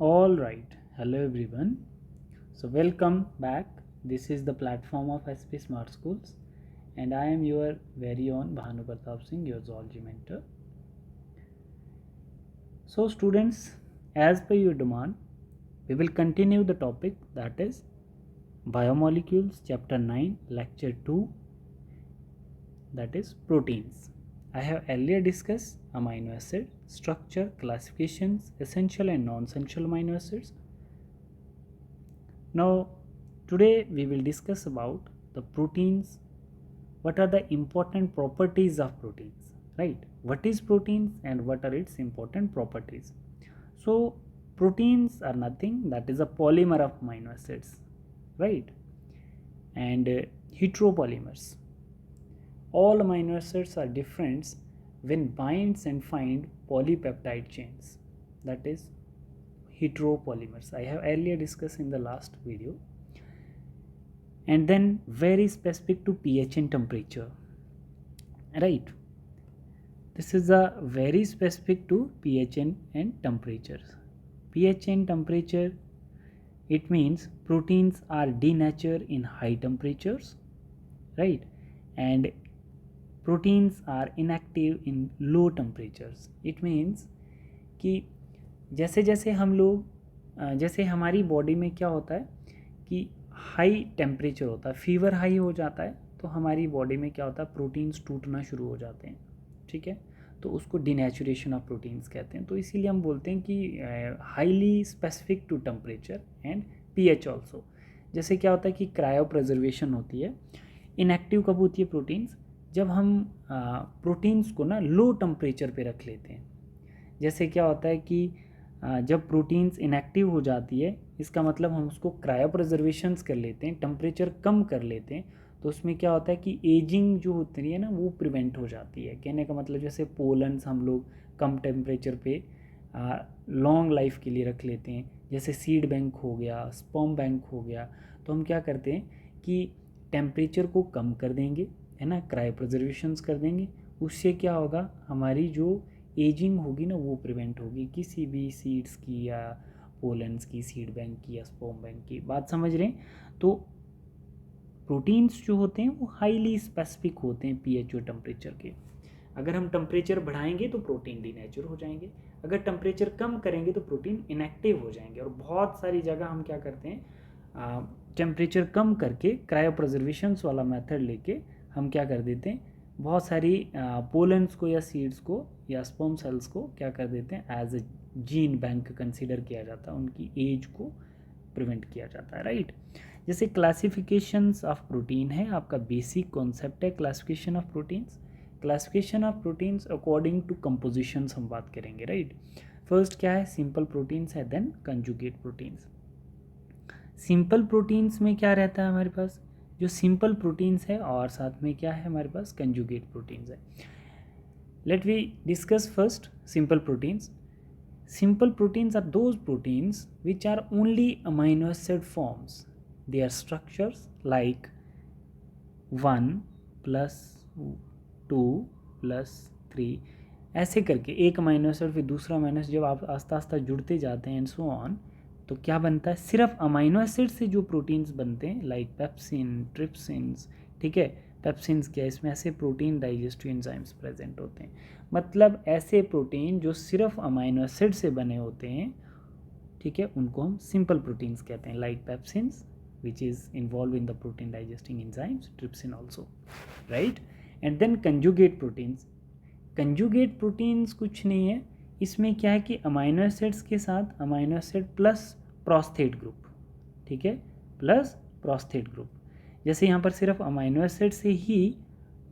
All right, hello everyone. So, welcome back. This is the platform of SP Smart Schools, and I am your very own Bhanu Pratap Singh, your zoology mentor. So, students, as per your demand, we will continue the topic that is Biomolecules, Chapter 9, Lecture 2, that is proteins. I have earlier discussed amino acid structure, classifications, essential and non-essential amino acids. Now, today we will discuss about the proteins. What are the important properties of proteins, right? What is proteins and what are its important properties? So, proteins are nothing that is a polymer of amino acids, right? And heteropolymers. All amino acids are different when binds and find polypeptide chains, that is heteropolymers. I have earlier discussed in the last video. And then very specific to pH and temperature, right? This is a very specific to pH and temperatures. pH and temperature, it means proteins are denatured in high temperatures, right? And proteins are inactive in low temperatures. It means कि जैसे जैसे हम लोग जैसे हमारी body में क्या होता है कि हाई टेम्परेचर होता है, फीवर हाई हो जाता है, तो हमारी बॉडी में क्या होता है, प्रोटीन्स टूटना शुरू हो जाते हैं, ठीक है। तो उसको डिनेचुरेशन ऑफ प्रोटीन्स कहते हैं। तो इसीलिए हम बोलते हैं कि highly specific to temperature and pH also. जैसे क्या होता है कि क्रायो प्रिजर्वेशन होती है। इनएक्टिव कब होती है प्रोटीन्स? जब हम प्रोटीन्स को ना लो टेम्परेचर पे रख लेते हैं। जैसे क्या होता है कि जब प्रोटीन्स इनएक्टिव हो जाती है, इसका मतलब हम उसको क्रायो प्रिजर्वेशंस कर लेते हैं, टेम्परेचर कम कर लेते हैं, तो उसमें क्या होता है कि एजिंग जो होती है ना वो प्रिवेंट हो जाती है। कहने का मतलब जैसे पोलन्स हम लोग कम टेम्परेचर पे लॉन्ग लाइफ के लिए रख लेते हैं, जैसे सीड बैंक हो गया, स्पर्म बैंक हो गया, तो हम क्या करते हैं कि टेम्परेचर को कम कर देंगे, है ना, क्रायो प्रिजर्वेशंस कर देंगे। उससे क्या होगा, हमारी जो एजिंग होगी ना वो प्रिवेंट होगी, किसी भी सीड्स की या पोलन्स की, सीड बैंक की या स्पर्म बैंक की। बात समझ रहे हैं? तो प्रोटीन्स जो होते हैं वो हाईली स्पेसिफिक होते हैं पीएच और टेम्परेचर के। अगर हम टेम्परेचर बढ़ाएंगे तो प्रोटीन डीनेचर हो जाएंगे, अगर टेम्परेचर कम करेंगे तो प्रोटीन इनएक्टिव हो जाएंगे। और बहुत सारी जगह हम क्या करते हैं, टेम्परेचर कम करके क्रायो प्रिजर्वेशंस वाला मेथड लेके हम क्या कर देते हैं, बहुत सारी पोलन्स को या सीड्स को या स्पर्म सेल्स को क्या कर देते हैं, as a gene bank consider किया जाता है, उनकी एज को प्रिवेंट किया जाता है, राइट। जैसे क्लासिफिकेशंस ऑफ प्रोटीन है, आपका बेसिक कॉन्सेप्ट है classification of proteins. Classification of proteins according to compositions हम बात करेंगे, राइट। फर्स्ट क्या है, सिंपल प्रोटीन्स है, then conjugate proteins. Simple proteins में क्या रहता है हमारे पास, जो सिंपल प्रोटीन्स है, और साथ में क्या है हमारे पास, कंजुगेट प्रोटीन्स है। Let we discuss first simple proteins. Simple proteins are those proteins which are only amino acid forms. Their structures like 1 plus 2 plus 3 ऐसे करके एक अमीनो एसिड फिर दूसरा अमीनो एसिड जब आप आस्ता आस्ता जुड़ते जाते हैं एंड सो ऑन, तो क्या बनता है, सिर्फ अमीनो एसिड से जो प्रोटीन्स बनते हैं लाइक पेप्सिन, ट्रिप्सिन्स, ठीक है। पेप्सिन्स क्या है, इसमें ऐसे प्रोटीन डाइजेस्टिव एंजाइम्स प्रेजेंट होते हैं, मतलब ऐसे प्रोटीन जो सिर्फ अमीनो एसिड से बने होते हैं, ठीक है, उनको हम सिंपल प्रोटीन्स कहते हैं, like pepsins which is involve in the protein digesting enzymes, trypsin also, right. And then conjugate proteins. Conjugate proteins कुछ नहीं है, इसमें क्या है कि अमीनो एसिड्स के साथ अमीनो एसिड प्लस प्रोस्थेट ग्रुप, ठीक है, प्लस प्रोस्थेट ग्रुप। जैसे यहाँ पर सिर्फ अमीनो एसिड से ही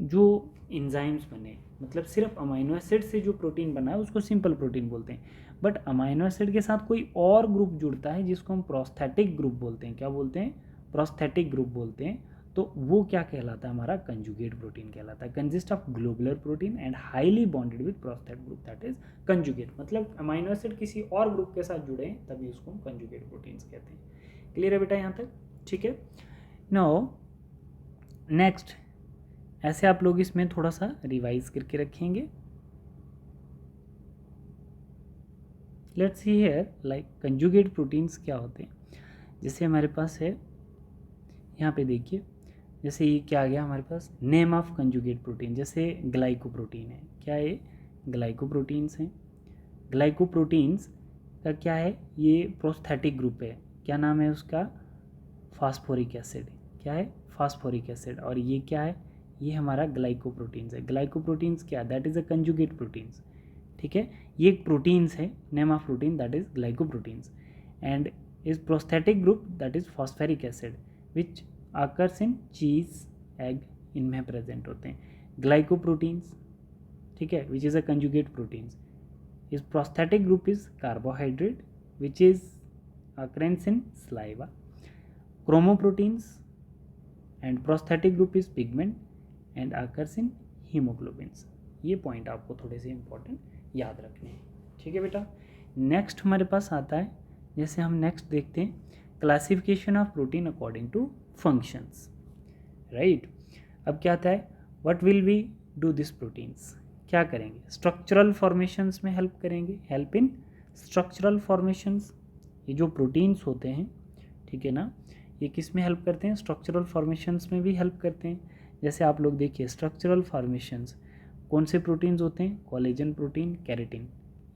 जो एंजाइम्स बने, मतलब सिर्फ अमीनो एसिड से जो प्रोटीन बना है उसको सिंपल प्रोटीन बोलते हैं। बट अमीनो एसिड के साथ कोई और ग्रुप जुड़ता है जिसको हम प्रोस्थेटिक ग्रुप बोलते हैं। क्या बोलते हैं? प्रोस्थेटिक ग्रुप बोलते हैं। तो वो क्या कहलाता है, हमारा कंजुगेट प्रोटीन कहलाता है। Consist of globular protein and highly bonded with prosthet group, that is conjugate. मतलब अमीनो एसिड किसी और ग्रुप के साथ जुड़े हैं तभी उसको हम कंजुगेट प्रोटीन्स कहते हैं। क्लियर है बेटा यहाँ तक? ठीक है। नाउ नेक्स्ट, ऐसे आप लोग इसमें थोड़ा सा रिवाइज करके रखेंगे। Let's see here like conjugate proteins क्या होते हैं। जैसे हमारे पास है यहाँ पे देखिए, जैसे ये क्या आ गया हमारे पास, नेम ऑफ कंजुगेट प्रोटीन, जैसे ग्लाइकोप्रोटीन है, क्या है, ग्लाइकोप्रोटीन्स हैं। ग्लाइकोप्रोटीन्स का क्या है, ये प्रोस्थेटिक ग्रुप है, क्या नाम है उसका, फास्फोरिक एसिड, क्या है, फास्फोरिक एसिड। और ये क्या है, ये हमारा ग्लाइकोप्रोटीन्स है। ग्लाइकोप्रोटीन्स क्या, that is a conjugate proteins, ठीक है। ये एक प्रोटीन्स है, name of protein that is glycoproteins, and is prosthetic group that is phosphoric acid which occurs in cheese, egg, इनमें प्रेजेंट होते हैं। ग्लाइकोप्रोटीन्स, ठीक है, which is a conjugate proteins, is prosthetic group is carbohydrate which is occurrence in saliva. Chromoproteins and prosthetic group is pigment and occurs in hemoglobins. ये point आपको थोड़े से important याद रखने हैं, ठीक है बेटा। नेक्स्ट हमारे पास आता है, जैसे हम नेक्स्ट देखते हैं classification of protein according to functions, right. अब क्या आता है, what will we do this proteins, क्या करेंगे, स्ट्रक्चरल फॉर्मेशंस में हेल्प करेंगे, हेल्प इन स्ट्रक्चरल फॉर्मेशंस। ये जो प्रोटीन्स होते हैं, ठीक है ना, ये किस में हेल्प करते हैं, स्ट्रक्चरल फॉर्मेशंस में भी हेल्प करते हैं। जैसे आप लोग देखिए स्ट्रक्चरल फॉर्मेशंस कौन से प्रोटीन्स होते हैं, कोलेजन प्रोटीन, केराटिन,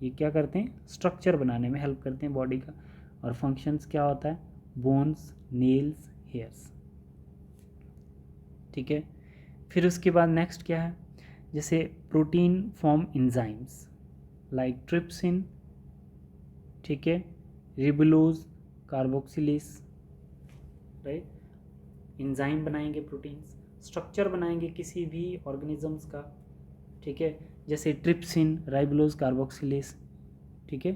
ये क्या करते हैं, स्ट्रक्चर बनाने में हेल्प करते हैं बॉडी का। और फंक्शंस क्या होता है, बोन्स, नेल्स, हेयर्स, ठीक है। फिर उसके बाद नेक्स्ट क्या है, जैसे protein form enzymes like trypsin, ठीक है, रिबुलोज, कार्बोक्सिलेस, राइट। इंजाइम बनाएंगे प्रोटीन्स, स्ट्रक्चर बनाएंगे किसी भी ऑर्गेनिजम्स का, ठीक है, जैसे ट्रिप्सिन, राइबुलोज, कार्बोक्सिलेस, ठीक है,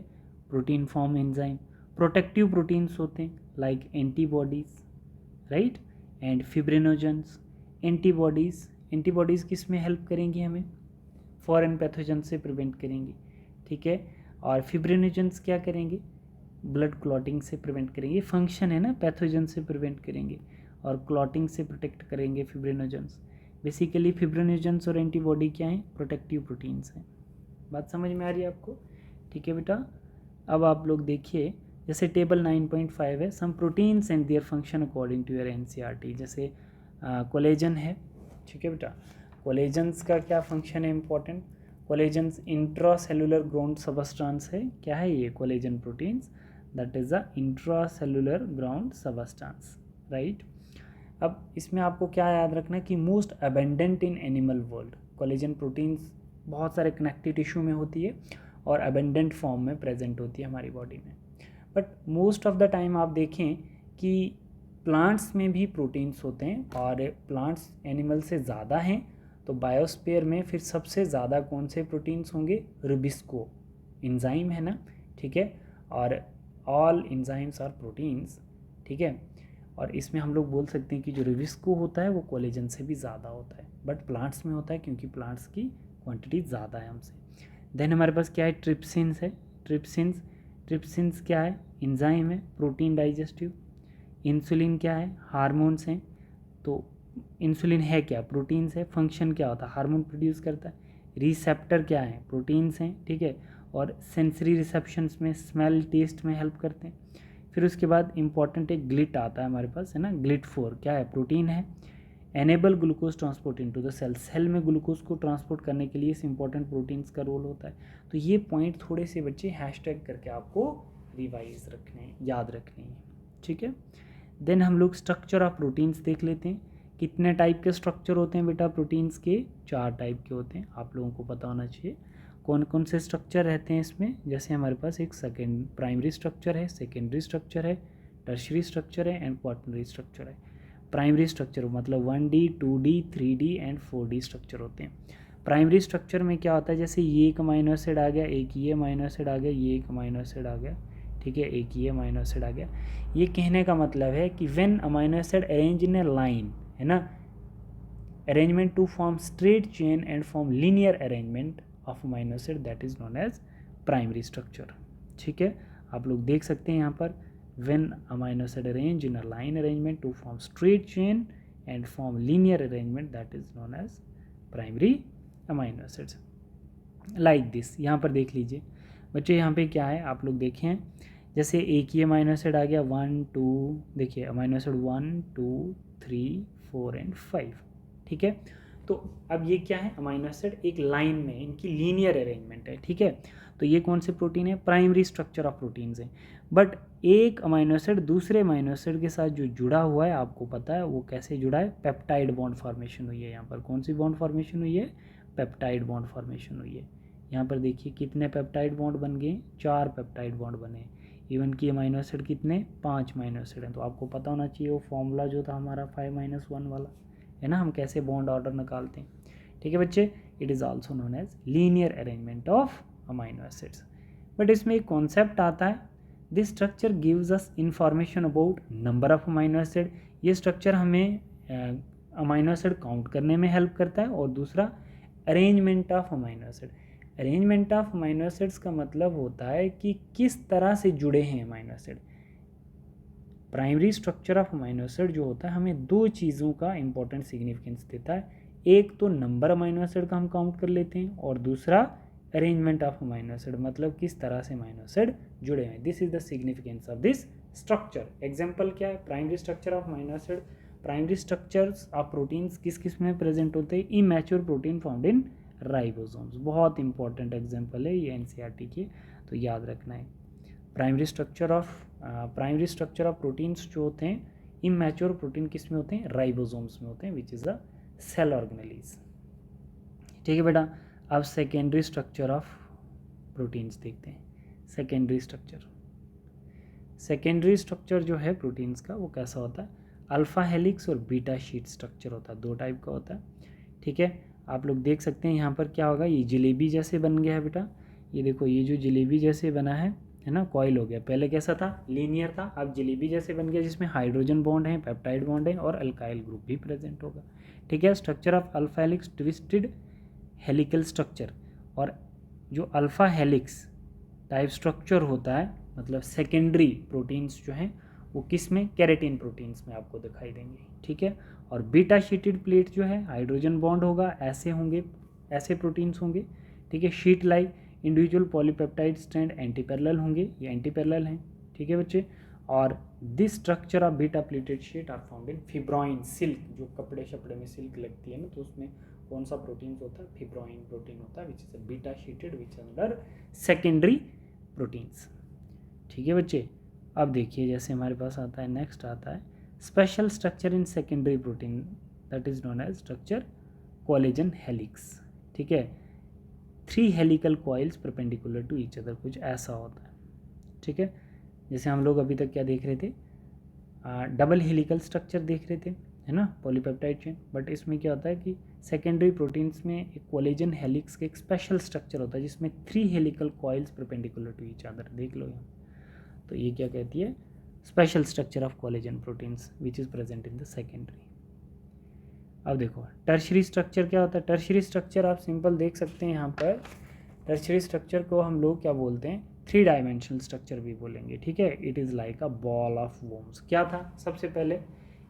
protein form enzyme. Protective proteins होते हैं like antibodies, right, and fibrinogens. Antibodies किस में हेल्प करेंगी, हमें फॉरेन पैथोजन से प्रिवेंट करेंगी, ठीक है। और फिब्रिनोजेंस क्या करेंगे, ब्लड क्लॉटिंग से प्रिवेंट करेंगे, ये फंक्शन है ना, पैथोजन से प्रिवेंट करेंगे और क्लॉटिंग से प्रोटेक्ट करेंगे फिब्रिनोजेंस। बेसिकली फिब्रिनोजेंस और एंटीबॉडी क्या हैं, प्रोटेक्टिव प्रोटीन्स हैं। बात समझ में आ रही है आपको, ठीक है बेटा। अब आप लोग देखिए, जैसे टेबल 9.5 है, some proteins and their function according to your NCERT. जैसे कोलेजन है, ठीक है बेटा, कोलेजन्स का क्या फंक्शन है important, collagens intracellular ground substance है, क्या है ये, collagen proteins, that is the intracellular ground substance, right. अब इसमें आपको क्या याद रखना कि most abundant in animal world, collagen proteins बहुत सारे कनेक्टिव टिश्यू में होती है और अबेंडेंट फॉर्म में प्रेजेंट होती है हमारी बॉडी में। But most of the time आप देखें कि प्लांट्स में भी प्रोटीन्स होते हैं, और प्लांट्स एनिमल से ज़्यादा हैं, तो बायोस्फीयर में फिर सबसे ज़्यादा कौन से प्रोटीन्स होंगे, रुबिस्को एंजाइम है ना, ठीक है, और ऑल एंजाइम्स आर प्रोटीन्स, ठीक है। और इसमें हम लोग बोल सकते हैं कि जो रुबिस्को होता है वो कोलेजन से भी ज़्यादा होता है, बट प्लांट्स में होता है क्योंकि प्लांट्स की क्वांटिटी ज़्यादा है हमसे। देन हमारे पास क्या है, ट्रिप्सिन्स है, ट्रिप्सिन्स क्या है, एंजाइम है, प्रोटीन डाइजेस्टिव। इंसुलिन क्या है, हार्मोन्स हैं, तो इंसुलिन है क्या, प्रोटीन्स है, फंक्शन क्या होता है, हार्मोन प्रोड्यूस करता है। रिसेप्टर क्या है, प्रोटीन्स हैं, ठीक है, और सेंसरी रिसेप्शंस में, स्मेल, टेस्ट में हेल्प करते हैं। फिर उसके बाद इंपॉर्टेंट एक ग्लिट आता है हमारे पास, है ना, GLIT4 क्या है, प्रोटीन है, enable glucose transport into the cell, cell में ग्लूकोज को ट्रांसपोर्ट करने के लिए इस इंपॉर्टेंट प्रोटीन्स का रोल होता है। तो ये पॉइंट थोड़े से बच्चे हैशटैग करके आपको रिवाइज रखने हैं, याद रखने हैं, ठीक है। देन हम लोग स्ट्रक्चर ऑफ प्रोटीन्स देख लेते हैं। कितने टाइप के स्ट्रक्चर होते हैं बेटा प्रोटीन्स के, 4 टाइप के होते हैं, आप लोगों को पता होना चाहिए कौन कौन से स्ट्रक्चर रहते हैं इसमें। जैसे हमारे पास एक प्राइमरी स्ट्रक्चर है, सेकेंडरी स्ट्रक्चर है, टर्शरी स्ट्रक्चर है एंड क्वाटरनरी स्ट्रक्चर है। प्राइमरी स्ट्रक्चर मतलब 1D 2D 3D and 4D structure होते हैं। प्राइमरी स्ट्रक्चर में क्या होता है, जैसे ये एक अमाइनो एसिड आ गया, एक ये अमाइनो एसिड आ गया, ये एक अमाइनो एसिड आ गया, ठीक है, एक ये अमाइनो एसिड आ गया। ये कहने का मतलब है कि when amino acid arrange in a line, है ना, arrangement to form straight chain and form linear arrangement of amino acid, that is known as primary structure, ठीक है। आप लोग देख सकते हैं यहाँ पर, when amino acid arrange in a line arrangement to form straight chain and form linear arrangement, that is known as primary amino acids, like this। यहाँ पर देख लीजिए, बच्चे यहाँ पे क्या है आप लोग देखें, जैसे एक ही अमाइनो एसिड आ गया 1 2, देखिए अमाइनो एसिड 1 2 3 4 एंड 5, ठीक है। तो अब ये क्या है, अमाइनो एसिड एक लाइन में, इनकी लीनियर अरेंजमेंट है, ठीक है। तो ये कौन से प्रोटीन है, प्राइमरी स्ट्रक्चर ऑफ प्रोटीन्स है। बट एक अमाइनो एसिड दूसरे अमाइनो एसिड के साथ जो जुड़ा हुआ है आपको पता है वो कैसे जुड़ा है, पेप्टाइड बॉन्ड फॉर्मेशन हुई है। यहाँ पर कौन सी बॉन्ड फॉर्मेशन हुई है, पेप्टाइड बॉन्ड फॉर्मेशन हुई है। यहाँ पर देखिए कितने पेप्टाइड बॉन्ड बन गए, 4 पेप्टाइड बॉन्ड बने। इवन की अमाइनो एसिड कितने, 5 अमाइनो एसिड हैं। तो आपको पता होना चाहिए वो फॉर्मूला जो था हमारा 5-1 वाला, है ना, हम कैसे बॉन्ड ऑर्डर निकालते हैं, ठीक है बच्चे। It is also known as linear arrangement of amino acids. But इसमें एक कॉन्सेप्ट आता है, this structure gives us information about number of amino acid. ये स्ट्रक्चर हमें अमाइनो एसिड काउंट करने में हेल्प करता है। और दूसरा arrangement of amino acid. Arrangement of amino acids का मतलब होता है कि किस तरह से जुड़े हैं amino acid. Primary structure of amino acid जो होता है हमें दो चीज़ों का इंपॉर्टेंट सिग्निफिकेंस देता है, एक तो नंबर अमाइनो एसिड का हम काउंट कर लेते हैं और दूसरा अरेंजमेंट ऑफ अमाइनो एसिड, मतलब किस तरह से अमाइनो एसिड जुड़े हैं। This is the significance of this structure. Example क्या है, primary structure of amino acid. Primary structures of proteins किस किस में प्रेजेंट होते हैं, immature protein found in ribosomes. बहुत इंपॉर्टेंट एग्जांपल है ये एनसीईआरटी के, तो याद रखना है। प्राइमरी स्ट्रक्चर ऑफ प्रोटीन्स जो होते हैं, इमैच्योर प्रोटीन किस में होते हैं, राइबोसोम्स में होते हैं, which is a cell organelles, ठीक है बेटा। अब सेकेंडरी स्ट्रक्चर ऑफ प्रोटीन्स देखते हैं। सेकेंडरी स्ट्रक्चर जो है प्रोटीन्स का वो कैसा होता है, अल्फा हेलिक्स और बीटा शीट स्ट्रक्चर होता है, दो टाइप का होता है, ठीक है। आप लोग देख सकते हैं यहाँ पर क्या होगा, ये जलेबी जैसे बन गया है बेटा। ये देखो ये जो जलेबी जैसे बना है ना, कॉइल हो गया। पहले कैसा था, लीनियर था, अब जलेबी जैसे बन गया जिसमें हाइड्रोजन बॉन्ड है, पेप्टाइड बॉन्ड है और अल्काइल ग्रुप भी प्रेजेंट होगा, ठीक है। Structure of alpha helix twisted helical structure. और जो अल्फा हेलिक्स टाइप स्ट्रक्चर होता है, मतलब सेकेंडरी प्रोटीन्स जो हैं वो किस में, केराटिन प्रोटीन्स में आपको दिखाई देंगे, ठीक है। और बीटा शीटेड प्लेट जो है हाइड्रोजन बॉन्ड होगा, ऐसे होंगे, ऐसे प्रोटीन्स होंगे, ठीक है। Sheet like individual polypeptide strand anti parallel होंगे, ये एंटी पैरेलल हैं, ठीक है बच्चे। और this structure of beta pleated sheet are found in fibroin silk, जो कपड़े शपड़े में सिल्क लगती है ना, तो उसमें कौन सा प्रोटीन होता है, फिब्रोइन प्रोटीन होता है, which is a beta शीटेड which under secondary proteins, ठीक है बच्चे। अब देखिए जैसे हमारे पास आता है, नेक्स्ट आता है special structure in secondary protein, that is known as structure collagen helix, ठीक है। 3 helical coils perpendicular to each other, कुछ ऐसा होता है, ठीक है। जैसे हम लोग अभी तक क्या देख रहे थे, डबल हेलिकल स्ट्रक्चर देख रहे थे, है ना, पॉलीपेप्टाइड चेन। बट इसमें क्या होता है कि सेकेंडरी प्रोटीन्स में एक कोलेजन हेलिक्स का एक स्पेशल स्ट्रक्चर होता है जिसमें 3 helical coils perpendicular to each other, देख लो यहाँ। तो ये क्या कहती है, special structure of collagen proteins which is present in the secondary. अब देखो टर्शरी स्ट्रक्चर क्या होता है। टर्शरी स्ट्रक्चर आप सिंपल देख सकते हैं यहाँ पर। टर्शरी स्ट्रक्चर को हम लोग क्या बोलते हैं, 3 डायमेंशनल स्ट्रक्चर भी बोलेंगे, ठीक है। It is like a ball of worms. क्या था, सबसे पहले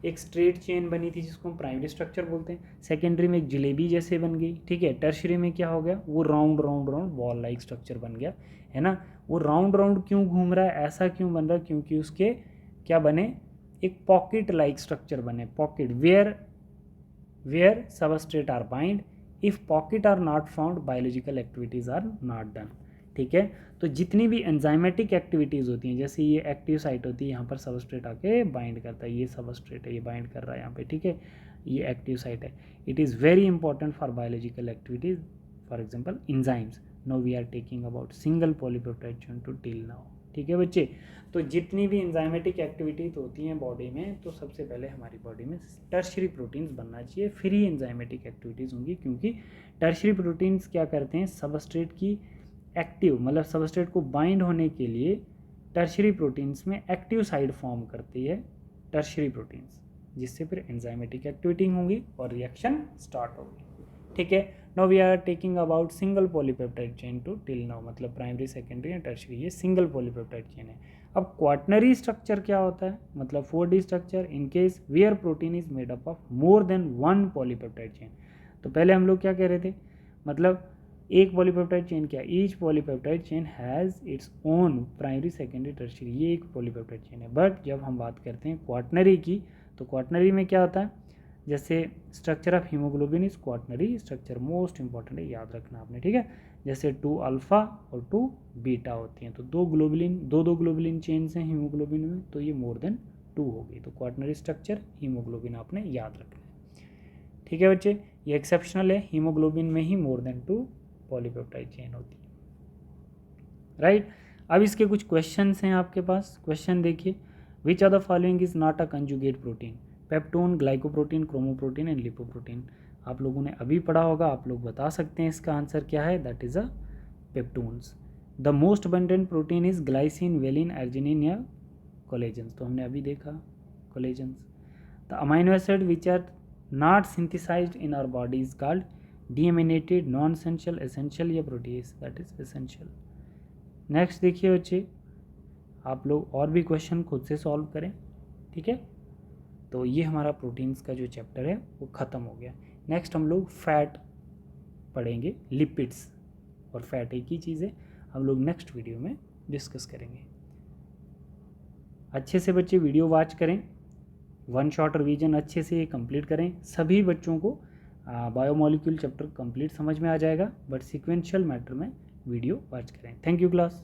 एक स्ट्रेट चेन बनी थी जिसको हम प्राइमरी स्ट्रक्चर बोलते हैं। सेकेंडरी में एक जलेबी जैसे बन गई, ठीक है। टर्शरी में क्या हो गया, वो round round round ball like structure बन गया, है ना। वो राउंड राउंड क्यों घूम रहा है, ऐसा क्यों बन रहा है, क्योंकि उसके क्या बने, एक पॉकेट लाइक स्ट्रक्चर बने, pocket where substrate are bind, if pocket are not found biological activities are not done, ठीक है। तो जितनी भी एंजाइमेटिक एक्टिविटीज़ होती हैं, जैसे ये एक्टिव साइट होती है, यहाँ पर सबस्ट्रेट आके बाइंड करता है, ये सबस्ट्रेट है, ये बाइंड कर रहा है यहाँ पे, ठीक है, ये एक्टिव साइट है। It is very important for biological activities, for example enzymes. Now we are talking about single polypeptide chain to till now, ठीक है बच्चे। तो जितनी भी एंजाइमेटिक एक्टिविटीज होती हैं बॉडी में, तो सबसे पहले हमारी बॉडी में टर्शरी प्रोटीन्स बनना चाहिए, फिर ही एंजाइमेटिक एक्टिविटीज़ होंगी। क्योंकि टर्शरी प्रोटीन्स क्या करते हैं, सबस्ट्रेट की एक्टिव, मतलब सबस्ट्रेट को बाइंड होने के लिए टर्शरी प्रोटीन्स में एक्टिव साइड फॉर्म करती है टर्शरी प्रोटीन्स, जिससे फिर एंजाइमेटिक एक्टिविटी होंगी और रिएक्शन स्टार्ट होगी, ठीक है। Now we are talking about single polypeptide chain to till now, मतलब प्राइमरी सेकेंडरी एंड टर्शरी, ये सिंगल पॉलीपेप्टाइड चेन है। अब क्वाटनरी स्ट्रक्चर क्या होता है, मतलब 4D structure in case where protein is made up of more than 1 polypeptide chain. तो पहले हम लोग क्या कह रहे थे, मतलब एक पॉलीपेप्टाइड चेन क्या, each polypeptide chain has its own primary secondary tertiary, ये एक पॉलीपेप्टाइड चेन है। बट जब हम बात करते हैं क्वाटनरी की, तो क्वाटनरी में क्या होता है, जैसे structure of haemoglobin is quaternary structure, most important है, याद रखना आपने, ठीक है। जैसे 2 अल्फा और 2 बीटा होती हैं, तो दो ग्लोबुलिन चेन्स हैं हीमोग्लोबिन में, तो ये मोर देन 2 हो गई, तो क्वाटनरी स्ट्रक्चर हीमोग्लोबिन आपने याद रखना है, ठीक है बच्चे। ये एक्सेप्शनल है, हीमोग्लोबिन में ही मोर देन 2 पॉलीपेप्टाइड चेन होती है, राइट। अब इसके कुछ क्वेश्चंस हैं आपके पास, क्वेश्चन देखिए, which are the following is not a conjugate protein, peptone, glycoprotein, chromoprotein and lipoprotein. आप लोगों ने अभी पढ़ा होगा, आप लोग बता सकते हैं इसका आंसर क्या है, that is a peptones. The most abundant protein is glycine, valine, arginine या कोलेजन्स, तो हमने अभी देखा collagens. The amino acid which are not synthesised in our body is called deaminated, non essential, essential या protease, that is essential. Next देखिए बच्चे, आप लोग और भी क्वेश्चन खुद से सॉल्व करें, ठीक है। तो ये हमारा प्रोटीन्स का जो चैप्टर है वो ख़त्म हो गया। नेक्स्ट हम लोग फैट पढ़ेंगे, लिपिड्स और फैट एक ही चीज़ है, हम लोग नेक्स्ट वीडियो में डिस्कस करेंगे। अच्छे से बच्चे वीडियो वॉच करें, वन शॉट रिवीजन अच्छे से कंप्लीट करें। सभी बच्चों को बायोमोलिक्यूल चैप्टर कंप्लीट समझ में आ जाएगा, बट सीक्वेंशियल मैटर में वीडियो वॉच करें। Thank you class.